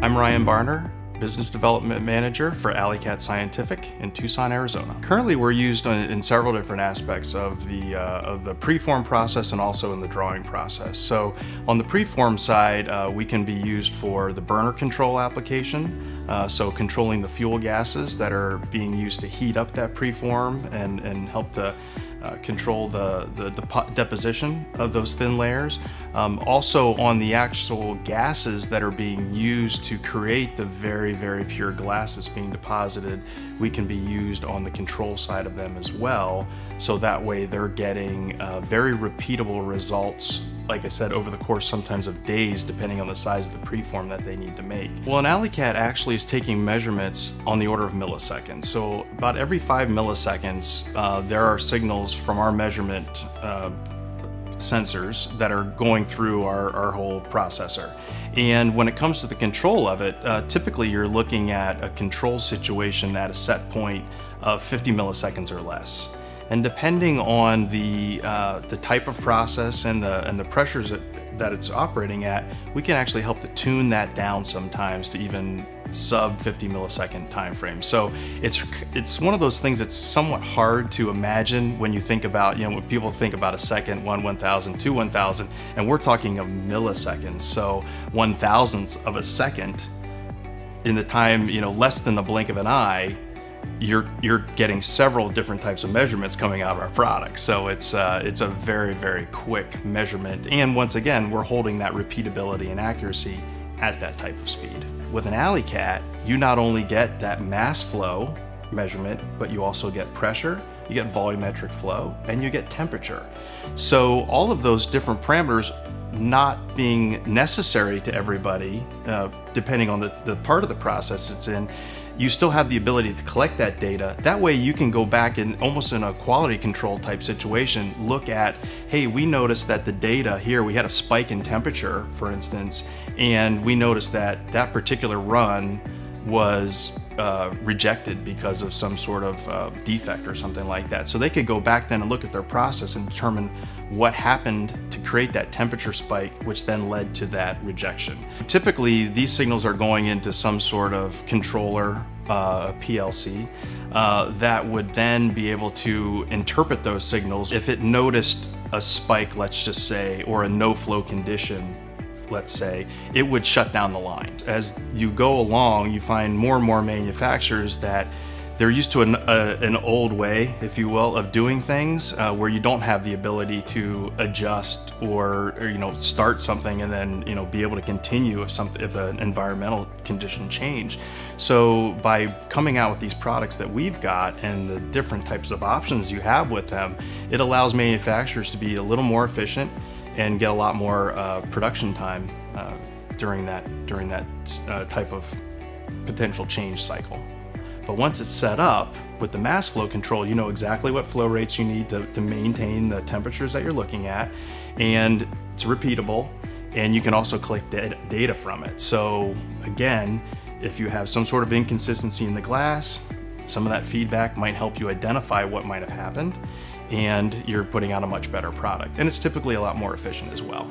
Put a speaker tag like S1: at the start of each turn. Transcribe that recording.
S1: I'm Ryan Barner, Business Development Manager for Alicat Scientific in Tucson, Arizona. Currently, we're used in several different aspects of the preform process and also in the drawing process. So on the preform side, we can be used for the burner control application, so controlling the fuel gases that are being used to heat up that preform and help to control the deposition of those thin layers. Also on the actual gases that are being used to create the very, very pure glass that's being deposited, we can be used on the control side of them as well. So that way they're getting very repeatable results, like I said, over the course sometimes of days, depending on the size of the preform that they need to make. Well, an Alicat actually is taking measurements on the order of milliseconds. So about every 5 milliseconds, there are signals from our measurement sensors that are going through our whole processor. And when it comes to the control of it, typically you're looking at a control situation at a set point of 50 milliseconds or less. And depending on the type of process and the pressures that it's operating at, we can actually help to tune that down sometimes to even sub 50 millisecond time frame. So it's one of those things that's somewhat hard to imagine when you think about, when people think about a second, 1/1000, 2/1000, and we're talking of milliseconds. So 1/1000th of a second in the time, less than the blink of an eye, you're getting several different types of measurements coming out of our product. So it's a very, very quick measurement. And once again, we're holding that repeatability and accuracy at that type of speed. With an Alicat, you not only get that mass flow measurement, but you also get pressure, you get volumetric flow, and you get temperature. So all of those different parameters not being necessary to everybody, depending on the part of the process it's in, you still have the ability to collect that data. That way you can go back and almost in a quality control type situation, look at, hey, we noticed that the data here, we had a spike in temperature, for instance, and we noticed that that particular run was rejected because of some sort of defect or something like that. So they could go back then and look at their process and determine what happened to create that temperature spike, which then led to that rejection. Typically, these signals are going into some sort of controller, PLC, that would then be able to interpret those signals. If it noticed a spike, let's just say, or a no-flow condition, let's say, it would shut down the line. As you go along, you find more and more manufacturers that they're used to an old way, if you will, of doing things, where you don't have the ability to adjust or start something and then be able to continue if an environmental condition change. So by coming out with these products that we've got and the different types of options you have with them, it allows manufacturers to be a little more efficient and get a lot more production time during that type of potential change cycle. But once it's set up with the mass flow control, you know exactly what flow rates you need to maintain the temperatures that you're looking at, and it's repeatable, and you can also collect data from it. So again, if you have some sort of inconsistency in the glass, some of that feedback might help you identify what might have happened, and you're putting out a much better product. And it's typically a lot more efficient as well.